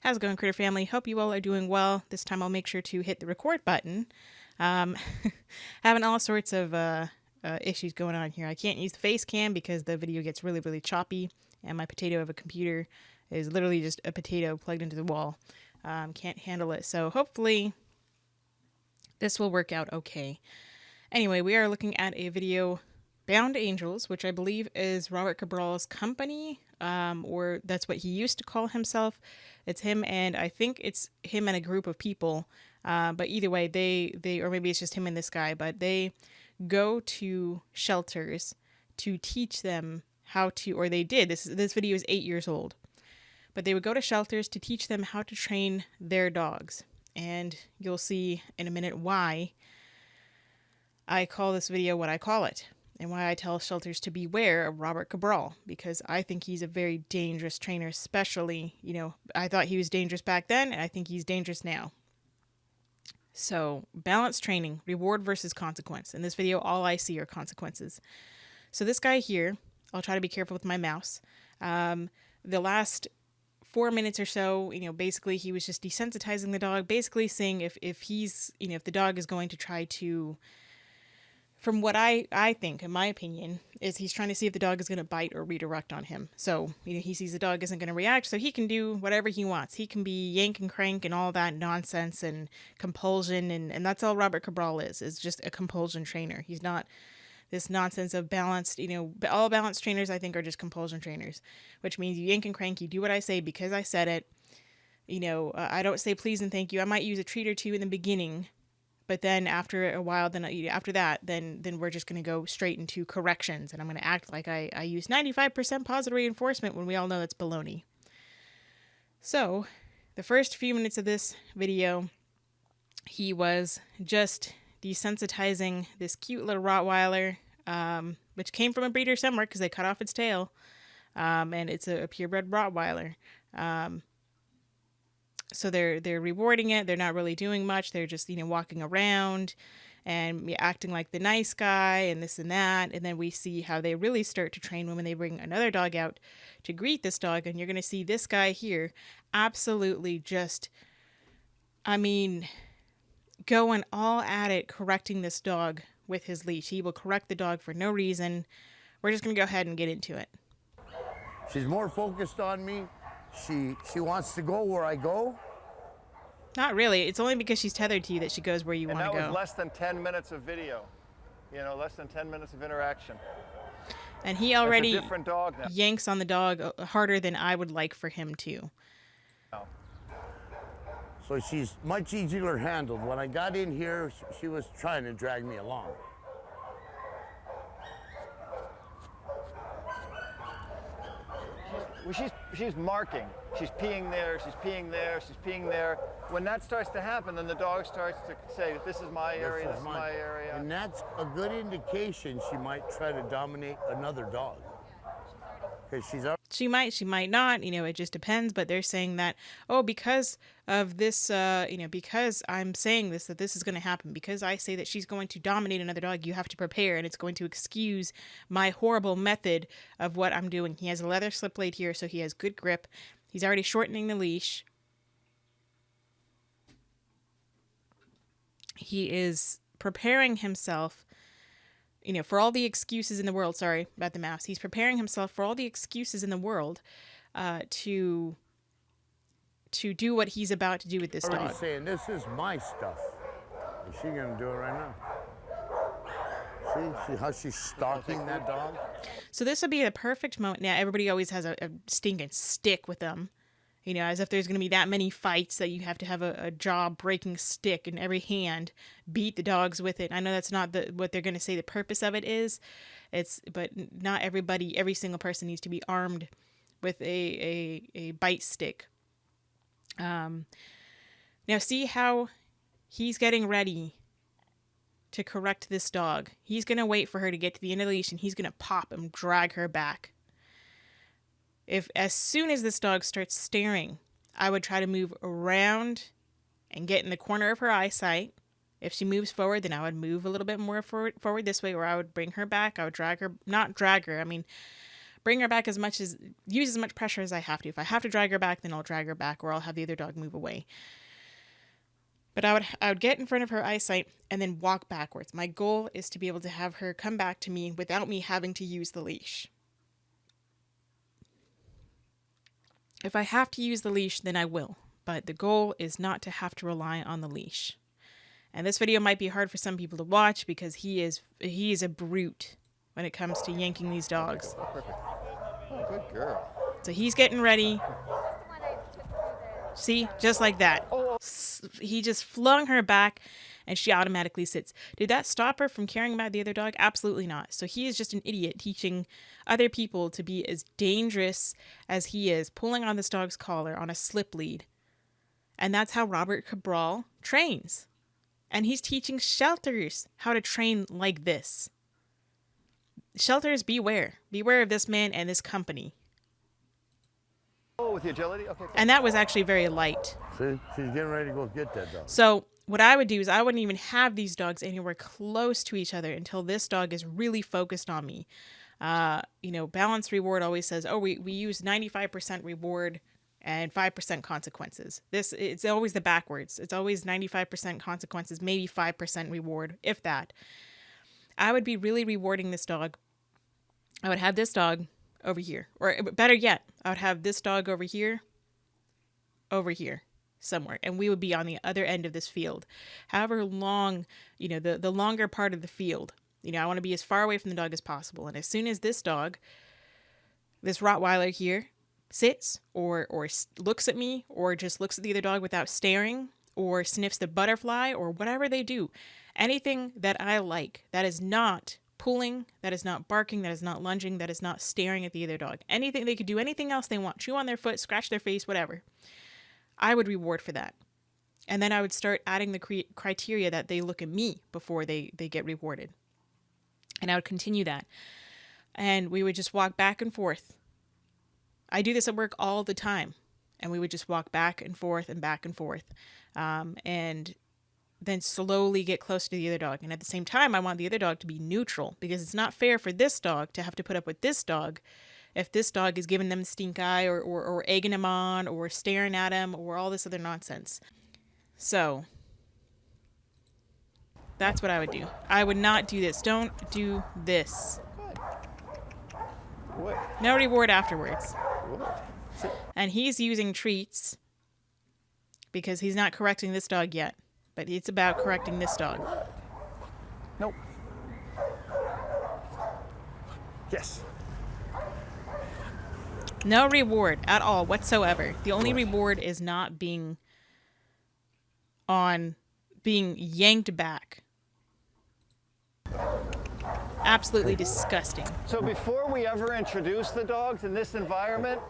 How's it going, Critter Family? Hope you all are doing well. This time I'll make sure to hit the record button. Um, having all sorts of issues going on here. I can't use the face cam because the video gets really, really choppy, and my potato of a computer is literally just a potato plugged into the wall. Can't handle it. So hopefully this will work out okay. Anyway, we are looking at a video, Bound Angels, which I believe is Robert Cabral's company, or that's what he used to call himself. It's him, and I think it's him and a group of people. But either way, they or maybe it's just him and this guy, but they go to shelters to teach them how to, or they did. This video is 8 years old, but they would go to shelters to teach them how to train their dogs, and you'll see in a minute why I call this video what I call it, and why I tell shelters to beware of Robert Cabral, because I think he's a very dangerous trainer, especially, I thought he was dangerous back then, and I think he's dangerous now. So, balanced training, reward versus consequence. In this video, all I see are consequences. So this guy here, I'll try to be careful with my mouse. The last 4 minutes or so, basically he was just desensitizing the dog, basically saying if he's, if the dog is going to try to, from what I think, in my opinion, is he's trying to see if the dog is going to bite or redirect on him. So, he sees the dog isn't going to react, so he can do whatever he wants. He can be yank and crank and all that nonsense and compulsion, and that's all Robert Cabral is just a compulsion trainer. He's not this nonsense of balanced, all balanced trainers I think are just compulsion trainers, which means you yank and crank, you do what I say because I said it. I don't say please and thank you. I might use a treat or two in the beginning, but then after a while, then we're just going to go straight into corrections, and I'm going to act like I use 95% positive reinforcement when we all know that's baloney. So, the first few minutes of this video, he was just desensitizing this cute little Rottweiler, which came from a breeder somewhere because they cut off its tail, and it's a purebred Rottweiler. So they're rewarding it. They're not really doing much. They're just, walking around and acting like the nice guy and this and that. And then we see how they really start to train when they bring another dog out to greet this dog. And you're going to see this guy here absolutely just, going all at it, correcting this dog with his leash. He will correct the dog for no reason. We're just going to go ahead and get into it. She's more focused on me. She wants to go where I go. Not really. It's only because she's tethered to you that she goes where you want to go. And that was less than 10 minutes of video. Less than 10 minutes of interaction. And he already It's a different dog now. yanks on the dog harder than I would like for him to. So she's much easier handled. When I got in here, she was trying to drag me along. Well, she's marking. She's peeing there, she's peeing there, she's peeing there. When that starts to happen, then the dog starts to say, this is my area, this is my area. And that's a good indication she might try to dominate another dog. Because She might not, it just depends. But they're saying that, because of this, because I'm saying this, that this is going to happen. Because I say that she's going to dominate another dog, you have to prepare, and it's going to excuse my horrible method of what I'm doing. He has a leather slip blade here, so he has good grip. He's already shortening the leash. He is preparing himself, for all the excuses in the world. Sorry about the mouse. He's preparing himself for all the excuses in the world to do what he's about to do with this dog. saying, this is my stuff. Is she going to do it right now? See how she's stalking that dog? So this would be a perfect moment. Now, everybody always has a stinking stick with them. As if there's going to be that many fights that you have to have a jaw-breaking stick in every hand, beat the dogs with it. I know that's not what they're going to say the purpose of it is. But not every single person needs to be armed with a bite stick. Now see how he's getting ready to correct this dog. He's going to wait for her to get to the end of the leash, and he's going to pop and drag her back. As soon as this dog starts staring, I would try to move around and get in the corner of her eyesight. If she moves forward, then I would move a little bit more forward this way, or I would bring her back. I would drag her, not drag her, bring her back use as much pressure as I have to. If I have to drag her back, then I'll drag her back, or I'll have the other dog move away. But I would get in front of her eyesight and then walk backwards. My goal is to be able to have her come back to me without me having to use the leash. If I have to use the leash, then I will. But the goal is not to have to rely on the leash. And this video might be hard for some people to watch because he is a brute when it comes to yanking these dogs. Perfect. Oh, good girl. So he's getting ready. See, just like that. He just flung her back and she automatically sits. Did that stop her from caring about the other dog? Absolutely not. So he is just an idiot teaching other people to be as dangerous as he is, pulling on this dog's collar on a slip lead. And that's how Robert Cabral trains. And he's teaching shelters how to train like this. Shelters, beware. Beware of this man and this company. Oh, with the agility? Okay. And that was actually very light. See, she's getting ready to go get that dog. So what I would do is I wouldn't even have these dogs anywhere close to each other until this dog is really focused on me. Balance reward always says, oh, we use 95% reward and 5% consequences. It's always the backwards. It's always 95% consequences, maybe 5% reward, if that. I would be really rewarding this dog. I would have this dog over here, or better yet, I would have this dog over here somewhere, and we would be on the other end of this field. However long, the longer part of the field, I want to be as far away from the dog as possible. And as soon as this dog, this Rottweiler here, sits or looks at me, or just looks at the other dog without staring, or sniffs the butterfly, or whatever they do, anything that I like, that is not pulling, that is not barking, that is not lunging, that is not staring at the other dog. Anything, they could do anything else they want, chew on their foot, scratch their face, whatever. I would reward for that. And then I would start adding the criteria that they look at me before they get rewarded. And I would continue that. And we would just walk back and forth. I do this at work all the time. And we would just walk back and forth and back and forth. And then slowly get close to the other dog. And at the same time, I want the other dog to be neutral, because it's not fair for this dog to have to put up with this dog if this dog is giving them the stink eye, or egging him on, or staring at him, or all this other nonsense. So that's what I would do. I would not do this. Don't do this. What? No reward afterwards. What? And he's using treats because he's not correcting this dog yet. But it's about correcting this dog. Nope. Yes. No reward at all whatsoever. The only reward is not being yanked back. Absolutely disgusting. So before we ever introduce the dogs in this environment,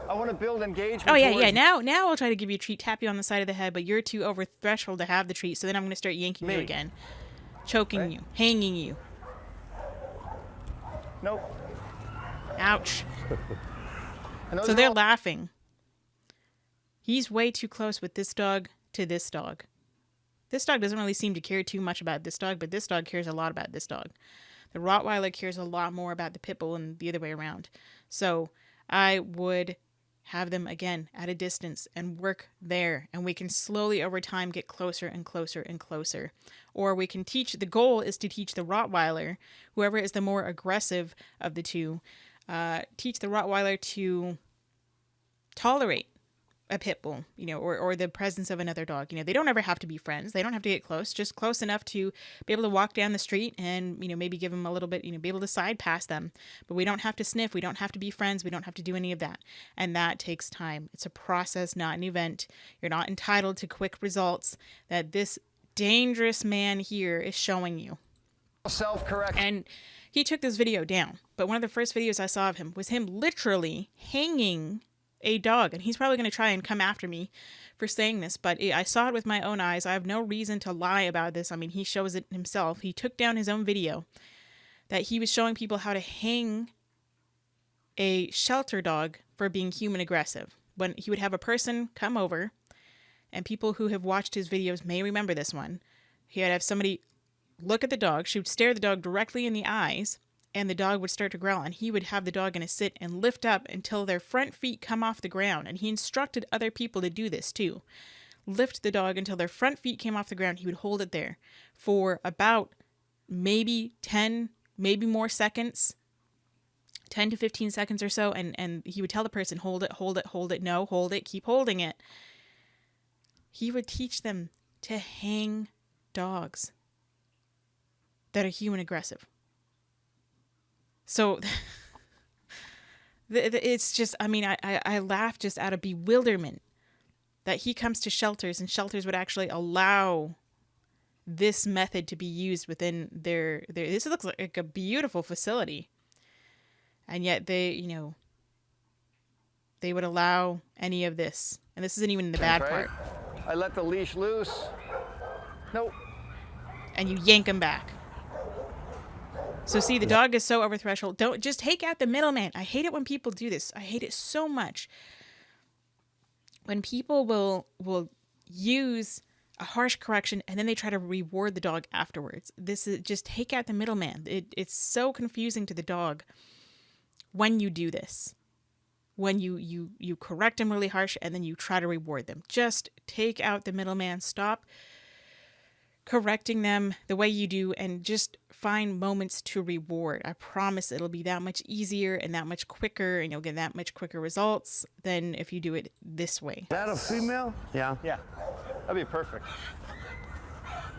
I want to build engagement. Oh, yeah. Now I'll try to give you a treat, tap you on the side of the head, but you're too over threshold to have the treat, so then I'm going to start yanking you again. Choking you. Hanging you. Nope. Ouch. So they're laughing. He's way too close with this dog to this dog. This dog doesn't really seem to care too much about this dog, but this dog cares a lot about this dog. The Rottweiler cares a lot more about the pit bull and the other way around. So I would have them, again, at a distance and work there. And we can slowly, over time, get closer and closer and closer. Or we can the goal is to teach the Rottweiler, whoever is the more aggressive of the two, teach the Rottweiler to tolerate a pit bull, or the presence of another dog. They don't ever have to be friends. They don't have to get close, just close enough to be able to walk down the street and, maybe give them a little bit, be able to side pass them. But we don't have to sniff. We don't have to be friends. We don't have to do any of that. And that takes time. It's a process, not an event. You're not entitled to quick results that this dangerous man here is showing you. Self-correction. And he took this video down. But one of the first videos I saw of him was him literally hanging a dog, and he's probably going to try and come after me for saying this, but I saw it with my own eyes. I have no reason to lie about this. I mean, he shows it himself. He took down his own video that he was showing people how to hang a shelter dog for being human aggressive. When he would have a person come over, and people who have watched his videos may remember this one, he would have somebody look at the dog. She would stare the dog directly in the eyes and the dog would start to growl, and he would have the dog in a sit and lift up until their front feet come off the ground. And he instructed other people to do this too. Lift the dog until their front feet came off the ground. He would hold it there for about maybe 10, maybe more seconds, 10 to 15 seconds or so. And he would tell the person, hold it, hold it, hold it. No, hold it, keep holding it. He would teach them to hang dogs that are human aggressive. So it's just, I mean, I laugh just out of bewilderment that he comes to shelters, and shelters would actually allow this method to be used within their this looks like a beautiful facility. And yet they, you know, they would allow any of this. And this isn't even the bad part. I let the leash loose. Nope. And you yank them back. So see, the dog is so over threshold. Don't just take out the middleman. I hate it when people do this. I hate it so much. When people will use a harsh correction and then they try to reward the dog afterwards. This is just take out the middleman. It's so confusing to the dog when you do this. When you correct them really harsh and then you try to reward them. Just take out the middleman. Stop correcting them the way you do and just find moments to reward. I promise it'll be that much easier and that much quicker, and you'll get that much quicker results than if you do it this way. Is that a female? Yeah. Yeah. That'd be perfect.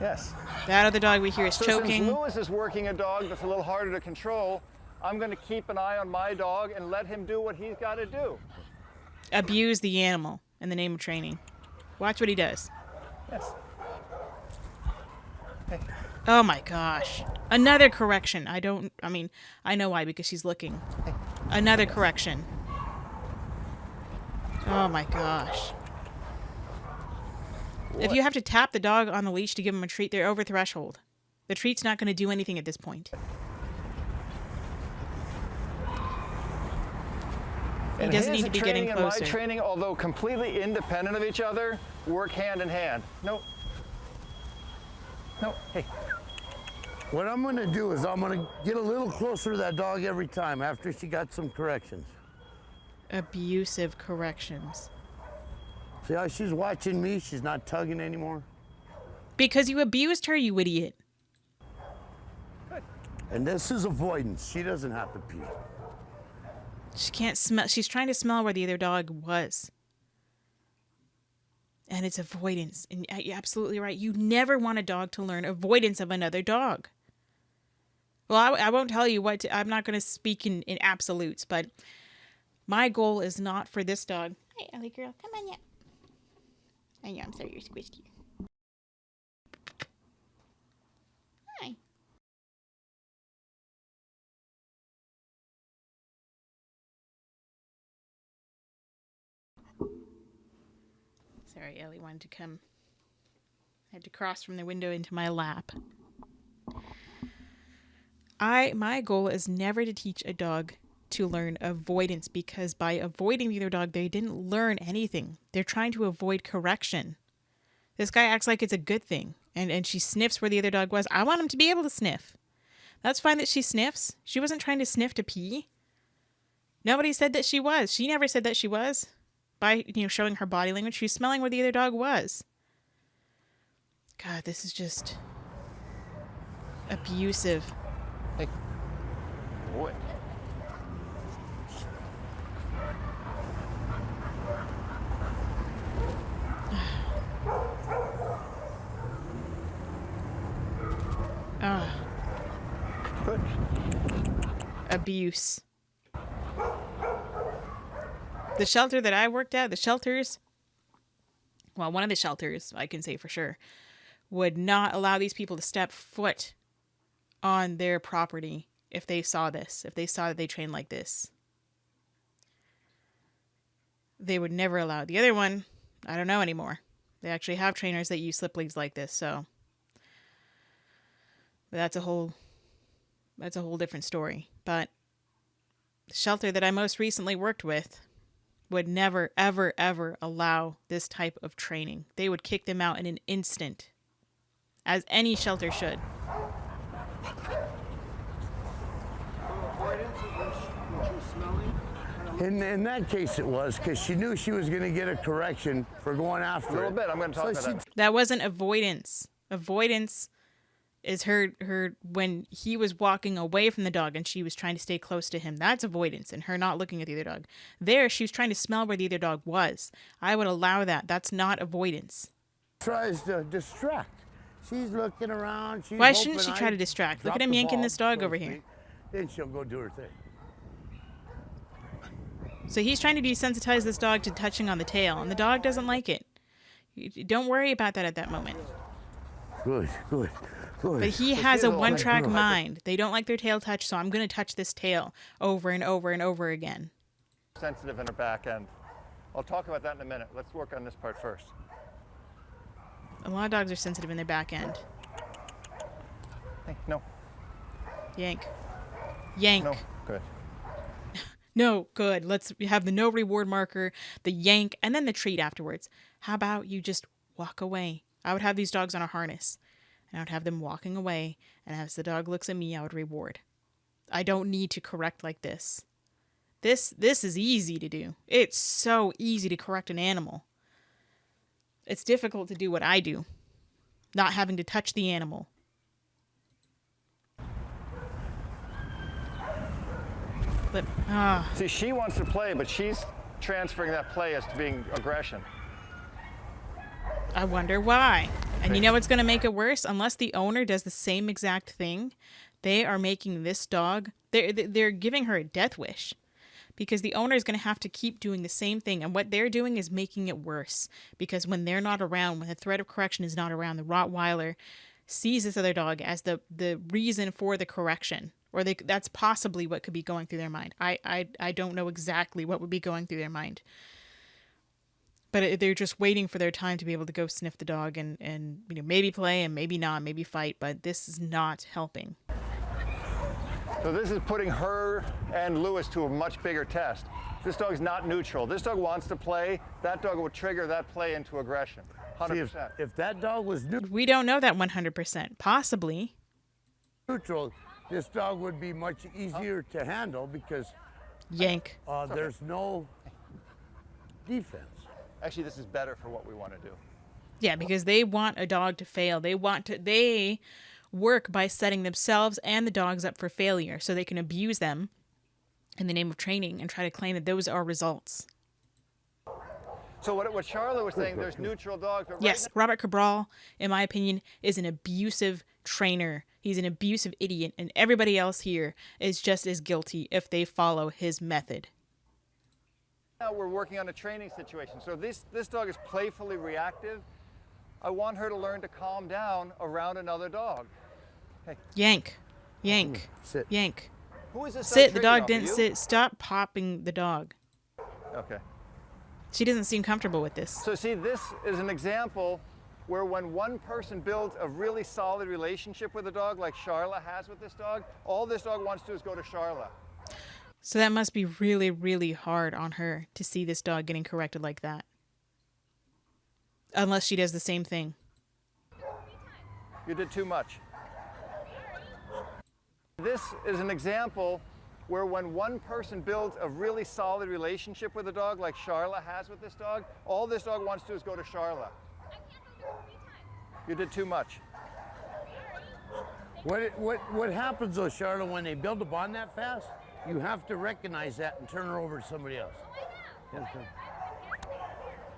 Yes. That other dog we hear is choking. Since Lewis is working a dog that's a little harder to control, I'm going to keep an eye on my dog and let him do what he's got to do. Abuse the animal in the name of training. Watch what he does. Yes. Hey. Oh my gosh. Another correction. I know why, because she's looking. Another correction. Oh my gosh. What? If you have to tap the dog on the leash to give him a treat, they're over threshold. The treat's not going to do anything at this point. He doesn't need to be getting closer. And my training, although completely independent of each other, work hand in hand. Nope. Nope. Hey. What I'm going to do is I'm going to get a little closer to that dog every time after she got some corrections. Abusive corrections. See how she's watching me? She's not tugging anymore. Because you abused her, you idiot. Good. And this is avoidance. She doesn't have to pee. She can't smell. She's trying to smell where the other dog was. And it's avoidance. And you're absolutely right. You never want a dog to learn avoidance of another dog. Well, I won't tell you what to, I'm not going to speak in absolutes, but my goal is not for this dog. Hey, Ellie girl, come on, yeah. I know, I'm sorry you're squished here. Hi. Sorry, Ellie wanted to come. I had to cross from the window into my lap. My goal is never to teach a dog to learn avoidance, because by avoiding the other dog, they didn't learn anything. They're trying to avoid correction. This guy acts like it's a good thing, and she sniffs where the other dog was. I want him to be able to sniff. That's fine that she sniffs. She wasn't trying to sniff to pee. Nobody said that she was. She never said that she was. By, showing her body language, she's smelling where the other dog was. God, this is just abusive. Hey. Boy. Good. Abuse. The shelter that I worked at, one of the shelters, I can say for sure, would not allow these people to step foot on their property if they saw this, if they saw that they trained like this. They would never allow it. The other one, I don't know anymore. They actually have trainers that use slip leads like this, so. But that's a whole different story. But the shelter that I most recently worked with would never, ever, ever allow this type of training. They would kick them out in an instant, as any shelter should. avoidance when she's smelling? In that case, it was because she knew she was going to get a correction for going after A little it. bit. I'm going to talk So about that. That wasn't avoidance. Avoidance is her when he was walking away from the dog and she was trying to stay close to him. That's avoidance, and her not looking at the other dog. There, she was trying to smell where the other dog was. I would allow that. That's not avoidance. Tries to distract. She's looking around. She's Why shouldn't she hoping try I to distract? Look drop at him the yanking ball, this dog so to over here. speak. Then she'll go do her thing. So he's trying to desensitize this dog to touching on the tail, and the dog doesn't like it. Don't worry about that at that moment. Good, good, good. But he has a one-track mind. They don't like their tail touched, so I'm going to touch this tail over and over and over again. Sensitive in her back end. I'll talk about that in a minute. Let's work on this part first. A lot of dogs are sensitive in their back end. Hey, no. Yank. Yank. No. Good. No, good. Let's have the no reward marker, the yank, and then the treat afterwards. How about you just walk away? I would have these dogs on a harness, and I would have them walking away, and as the dog looks at me, I would reward. I don't need to correct like this. This is easy to do. It's so easy to correct an animal. It's difficult to do what I do, not having to touch the animal. But, See, she wants to play, but she's transferring that play as to being aggression. I wonder why. And you know what's going to make it worse? Unless the owner does the same exact thing, they are making this dog, they're giving her a death wish. Because the owner is going to have to keep doing the same thing. And what they're doing is making it worse. Because when they're not around, when the threat of correction is not around, the Rottweiler sees this other dog as the reason for the correction. Or that's possibly what could be going through their mind. I don't know exactly what would be going through their mind. But they're just waiting for their time to be able to go sniff the dog and you know, maybe play and maybe not, maybe fight. But this is not helping. So this is putting her and Lewis to a much bigger test. This dog's not neutral. This dog wants to play. That dog will trigger that play into aggression. 100%. See, if that dog was We don't know that 100%. Possibly. neutral, this dog would be much easier to handle because Yank. there's no defense. Actually, this is better for what we want to do. Yeah, because they want a dog to fail. They work by setting themselves and the dogs up for failure so they can abuse them in the name of training and try to claim that those are results. So what Charlotte was saying, there's neutral dogs. But Yes, right Robert Cabral, in my opinion, is an abusive trainer. He's an abusive idiot, and everybody else here is just as guilty if they follow his method. now we're working on a training situation. So this dog is playfully reactive. I want her to learn to calm down around another dog. Hey, Yank. Yank. Sit. Yank. who is this? Sit. The triggered dog off? didn't You? sit. Stop popping the dog. Okay. She doesn't seem comfortable with this. So see, this is an example where when one person builds a really solid relationship with a dog, like Charla has with this dog, all this dog wants to do is go to Charla. So that must be really, really hard on her to see this dog getting corrected like that. Unless she does the same thing. You did too much. This is an example where when one person builds a really solid relationship with a dog, like Charla has with this dog, all this dog wants to do is go to Charla. You did too much. What happens though, Charlotte, when they build a bond that fast? You have to recognize that and turn her over to somebody else.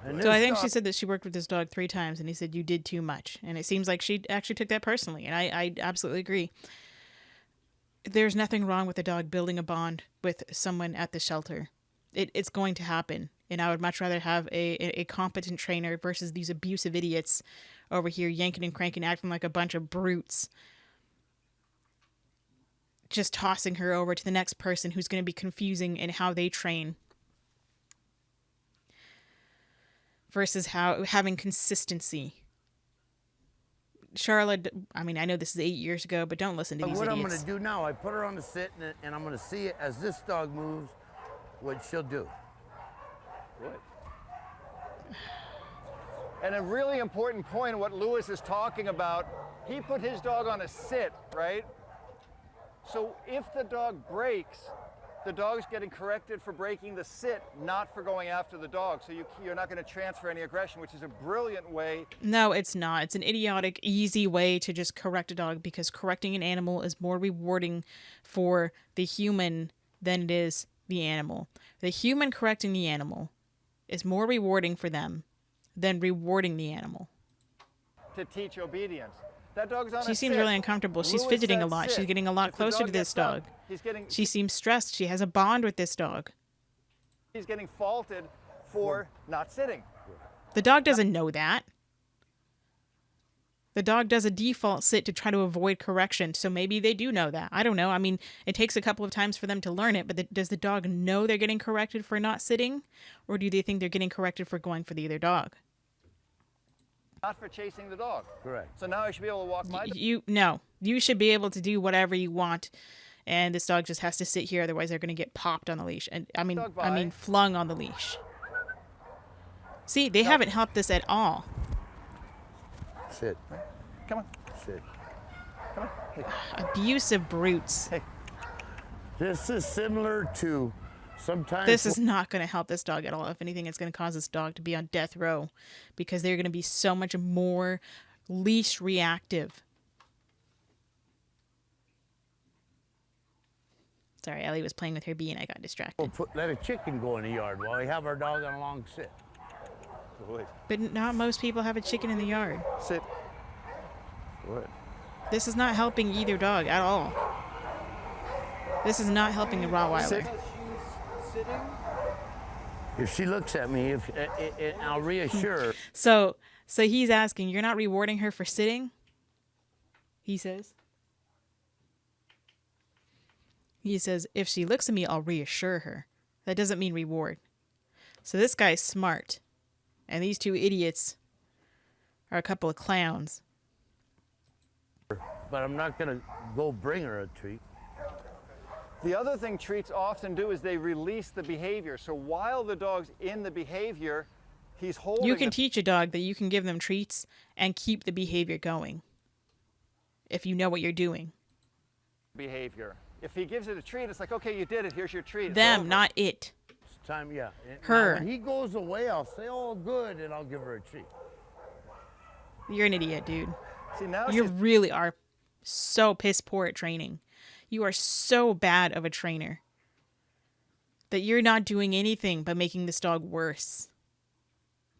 And So I this think she dog- said that she worked with this dog 3 times and he said, you did too much. And it seems like she actually took that personally. And I absolutely agree. There's nothing wrong with a dog building a bond with someone at the shelter. It's going to happen. And I would much rather have a competent trainer versus these abusive idiots over here yanking and cranking, acting like a bunch of brutes. Just tossing her over to the next person who's going to be confusing in how they train. Versus having consistency. Charlotte, I mean, I know this is 8 years ago, but don't listen to these What I'm idiots. going to do now, I put her on the sit and I'm going to see it as this dog moves, what she'll do. Good. And a really important point, what Lewis is talking about, he put his dog on a sit, right? So if the dog breaks, the dog's getting corrected for breaking the sit, not for going after the dog. So you're not going to transfer any aggression, which is a brilliant way. No, it's not. It's an idiotic, easy way to just correct a dog, because correcting an animal is more rewarding for the human than it is the animal. The human correcting the animal is more rewarding for them than rewarding the animal. To teach obedience. That dog's on She a seems sit. really uncomfortable. She's Louis fidgeting a said lot. sit. She's getting a lot If the closer to this gets up, dog. He's getting She seems stressed. She has a bond with this dog. he's getting faulted for not sitting. The dog doesn't know that. The dog does a default sit to try to avoid correction, so maybe they do know that. I don't know. I mean, it takes a couple of times for them to learn it, but does the dog know they're getting corrected for not sitting? Or do they think they're getting corrected for going for the other dog? Not for chasing the dog. Correct. So now I should be able to walk my dog. No. You should be able to do whatever you want, and this dog just has to sit here, otherwise they're going to get popped on the leash. And I mean flung on the leash. See, they haven't helped this at all. Sit. Come on. Sit. Come on. Hey. Abusive brutes. Hey. This is similar to sometimes. This is not going to help this dog at all. If anything, it's going to cause this dog to be on death row, because they're going to be so much more leash reactive. Sorry, Ellie was playing with her bee and I got distracted. Let a chicken go in the yard while we have our dog on a long sit. But not most people have a chicken in the yard. Sit. Good. This is not helping either dog at all. This is not helping the Rottweiler. Sit. She's sitting. If she looks at me, I'll reassure her. So he's asking, you're not rewarding her for sitting? He says. He says, if she looks at me, I'll reassure her. That doesn't mean reward. So this guy's smart. And these two idiots are a couple of clowns. But I'm not going to go bring her a treat. The other thing treats often do is they release the behavior. So while the dog's in the behavior, he's holding. You can teach a dog that you can give them treats and keep the behavior going. If you know what you're doing. Behavior. If he gives it a treat, it's like, okay, you did it. Here's your treat. It's Them, over. not it. It's time, yeah. Her. Now, when he goes away, I'll say, oh, good, and I'll give her a treat. You're an idiot, dude. See, now You she's really are so piss poor at training. You are so bad of a trainer that you're not doing anything but making this dog worse.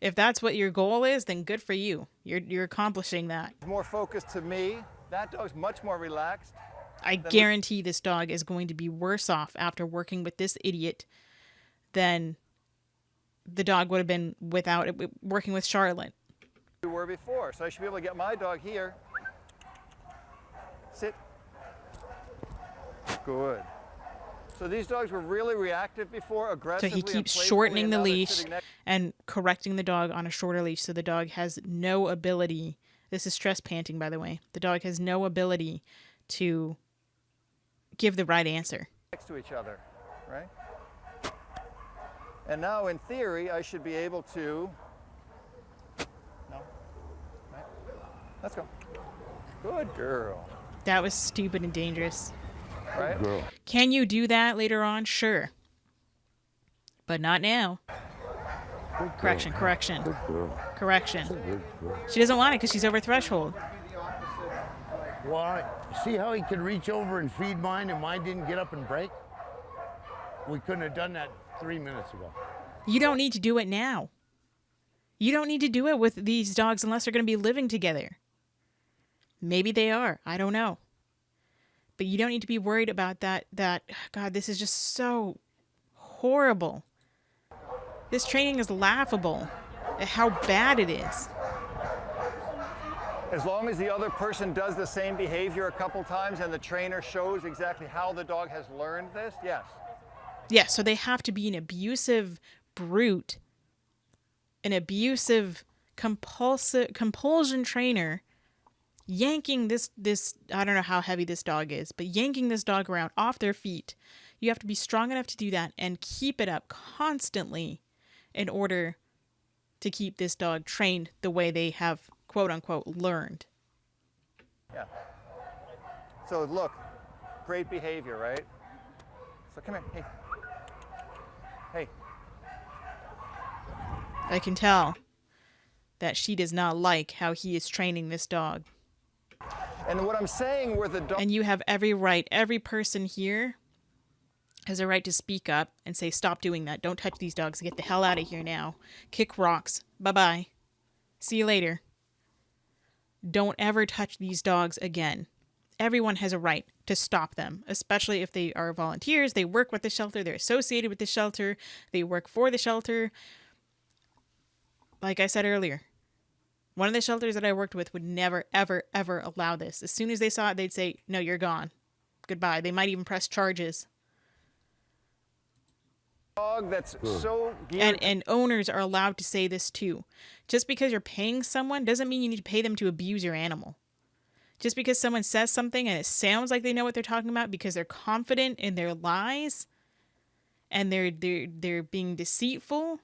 If that's what your goal is, then good for you. You're accomplishing that. more focused to me. That dog's much more relaxed. I guarantee this dog is going to be worse off after working with this idiot than the dog would have been without it, working with Charlotte. We were before. So I should be able to get my dog here. Sit. Good. So these dogs were really reactive before, So aggressively. he and keeps playfully, shortening and the now they're leash sitting next- and correcting the dog on a shorter leash, so the dog has no ability. This is stress panting, by the way. The dog has no ability to give the right answer. next to each other, right? And now, in theory, I should be able to. No. Right. Let's go. Good girl. That was stupid and dangerous. Right? Girl. Can you do that later on? Sure. But not now. Correction, correction, Good girl. correction. Good girl. She doesn't want it because she's over threshold. Why? See how he could reach over and feed mine and mine didn't get up and break? We couldn't have done that 3 minutes ago. You don't need to do it now. You don't need to do it with these dogs unless they're going to be living together. Maybe they are. I don't know. But you don't need to be worried about that. God, this is just so horrible. This training is laughable at how bad it is. As long as the other person does the same behavior a couple times and the trainer shows exactly how the dog has learned this, yes. Yeah, so they have to be an abusive brute, an abusive compulsion trainer, yanking this I don't know how heavy this dog is, but yanking this dog around off their feet. You have to be strong enough to do that and keep it up constantly in order to keep this dog trained the way they have, quote unquote, learned. Yeah. So look, great behavior, right? So come here, hey. Hey. I can tell that she does not like how he is training this dog. And what I'm saying where the dog... And you have every right, every person here has a right to speak up and say, stop doing that. Don't touch these dogs. Get the hell out of here now. Kick rocks. Bye-bye. See you later. Don't ever touch these dogs again. Everyone has a right to stop them, especially if they are volunteers, they work with the shelter, they're associated with the shelter, they work for the shelter. Like I said earlier, one of the shelters that I worked with would never, ever, ever allow this. As soon as they saw it, they'd say, no, you're gone. Goodbye. They might even press charges. Dog that's so geared and owners are allowed to say this too. Just because you're paying someone doesn't mean you need to pay them to abuse your animal. Just because someone says something and it sounds like they know what they're talking about because they're confident in their lies and they're being deceitful,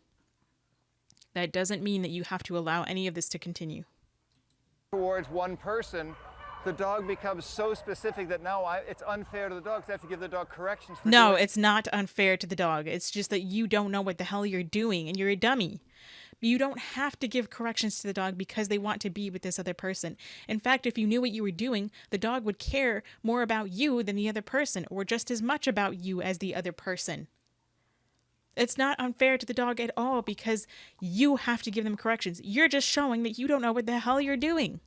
that doesn't mean that you have to allow any of this to continue. towards one person, the dog becomes so specific that now it's unfair to the dog because I have to give the dog corrections. No, it's not unfair to the dog. It's just that you don't know what the hell you're doing and you're a dummy. You don't have to give corrections to the dog because they want to be with this other person. In fact, if you knew what you were doing, the dog would care more about you than the other person, or just as much about you as the other person. It's not unfair to the dog at all because you have to give them corrections. You're just showing that you don't know what the hell you're doing.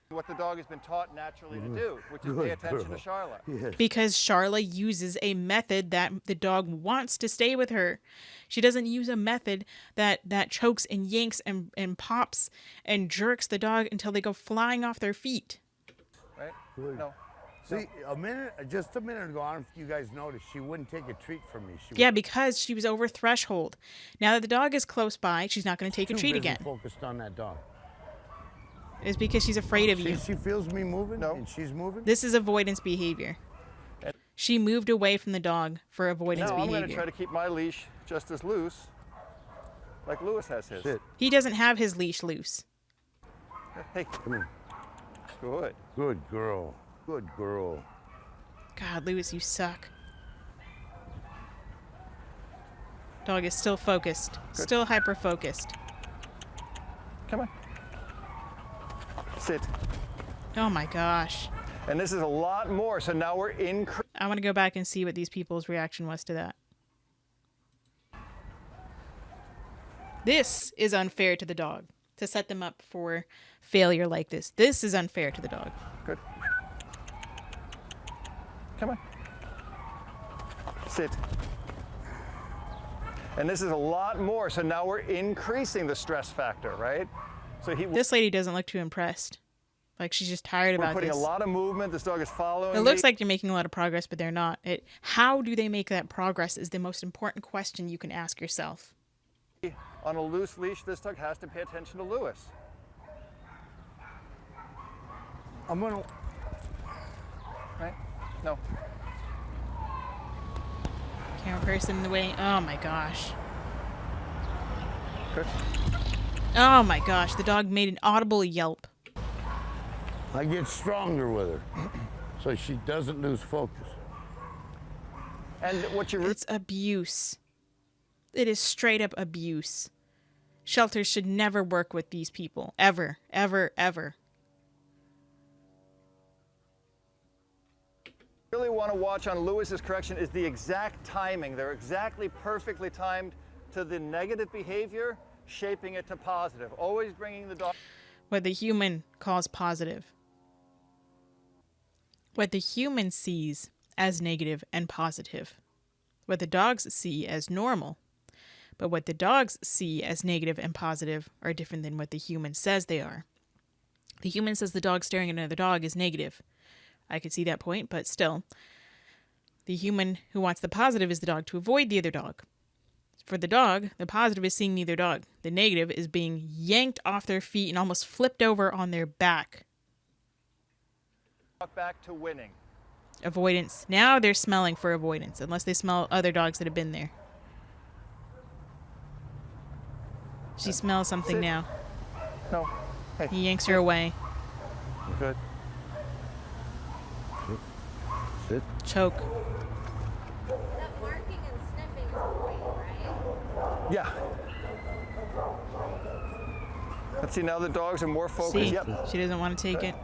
What the dog has been taught naturally to do, which is pay attention to Charlotte. Yes. Because Charla uses a method that the dog wants to stay with her. She doesn't use a method that chokes and yanks and pops and jerks the dog until they go flying off their feet. Right? Good. No. See, just a minute ago, I don't know if you guys noticed, she wouldn't take a treat from me. Yeah, because she was over threshold. Now that the dog is close by, she's not going to take a treat again. Focused on that dog. It's because she's afraid of you. She feels me moving, No. and she's moving. This is avoidance behavior. She moved away from the dog for avoidance Now I'm going to behavior. try to keep my leash just as loose, like Lewis has his. Sit. He doesn't have his leash loose. Hey, Come here. good. Good girl. Good girl. God, Lewis, you suck. Dog is still focused. Still hyper-focused. Come on. Sit. Oh my gosh. And this is a lot more, so now we're increasing. I want to go back and see what these people's reaction was to that. This is unfair to the dog. To set them up for failure like this. This is unfair to the dog. Good. Come on. Sit. And this is a lot more, so now we're increasing the stress factor, right? So This lady doesn't look too impressed. Like she's just tired we're about putting this. a lot of movement. This dog is following It looks me. like you're making a lot of progress, but they're not. How do they make that progress is the most important question you can ask yourself. On a loose leash, this dog has to pay attention to Lewis. I'm gonna. Right? No. Camera person in the way. Oh my gosh. Good. Oh my gosh. The dog made an audible yelp. I get stronger with her, so she doesn't lose focus. And what you're It's abuse. It is straight up abuse. Shelters should never work with these people. Ever. Ever. Ever. really want to watch on Lewis's correction is the exact timing. They're exactly perfectly timed to the negative behavior, shaping it to positive. Always bringing the dog. What the human calls positive. What the human sees as negative and positive. What the dogs see as normal. But what the dogs see as negative and positive are different than what the human says they are. The human says the dog staring at another dog is negative. I could see that point, but still. The human who wants the positive is the dog to avoid the other dog. For the dog, the positive is seeing the other dog. The negative is being yanked off their feet and almost flipped over on their back. Back to winning. Avoidance. Now they're smelling for avoidance, unless they smell other dogs that have been there. She smells something Sit. now. No. Hey. He yanks her away. Good. it. Choke. That marking and sniffing is avoiding, right? Yeah. Let's see, now the dogs are more focused. See, Yep. she doesn't want to take it.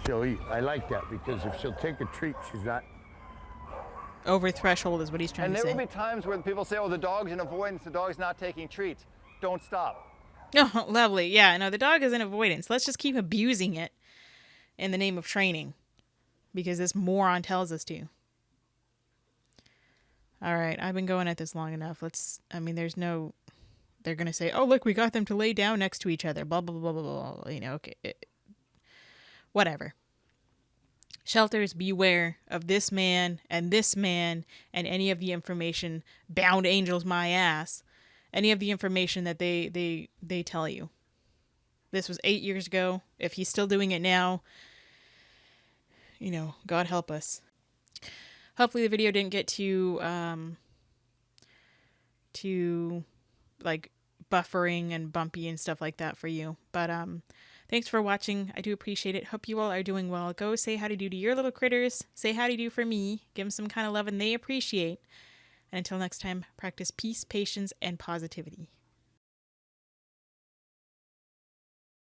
She'll eat. I like that because if she'll take a treat, she's not. Over threshold is what he's trying And to there say. will be times where people say, oh, the dog's in avoidance, the dog's not taking treats. Don't stop. Oh, lovely. Yeah, no, the dog is in avoidance. Let's just keep abusing it in the name of training because this moron tells us to. All right, I've been going at this long enough. There's no, they're going to say, oh, look, we got them to lay down next to each other, blah, blah, blah, blah, blah, blah. You know, okay, whatever. Shelters, beware of this man and any of the information, bound angels my ass, any of the information that they tell you. This was 8 years ago. If he's still doing it now, you know, God help us. Hopefully the video didn't get too like buffering and bumpy and stuff like that for you. But thanks for watching. I do appreciate it. Hope you all are doing well. Go say howdy do to your little critters. Say howdy do for me. Give them some kind of love and they appreciate. And until next time, practice peace, patience, and positivity.